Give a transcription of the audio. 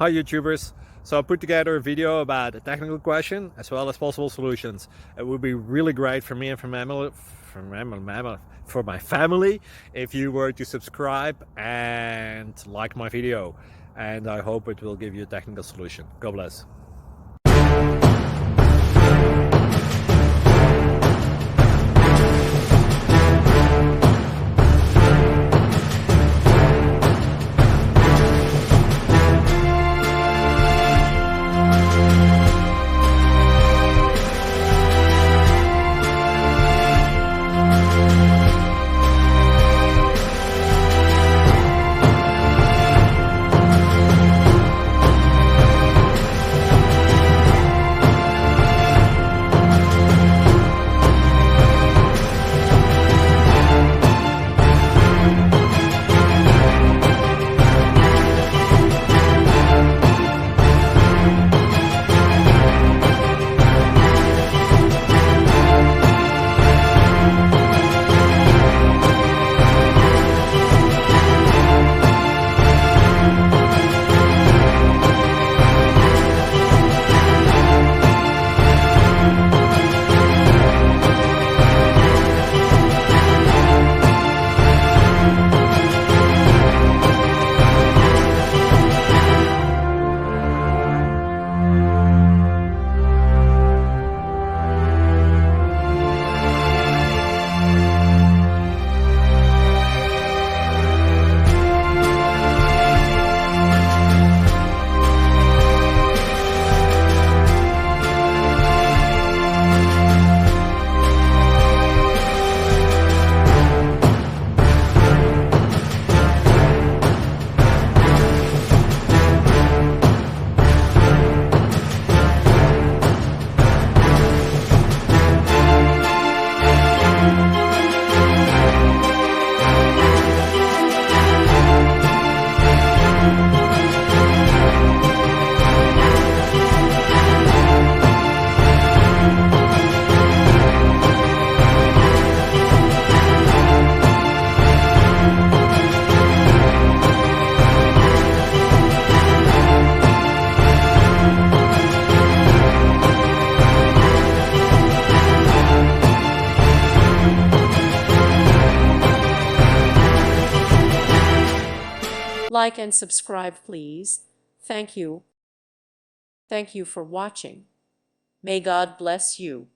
Hi YouTubers. So I put together a video about a technical question as well as possible solutions. It would be really great for me and for my family if you were to subscribe and like my video. And I hope it will give you a technical solution. God bless. Like and subscribe, please. Thank you. Thank you for watching. May God bless you.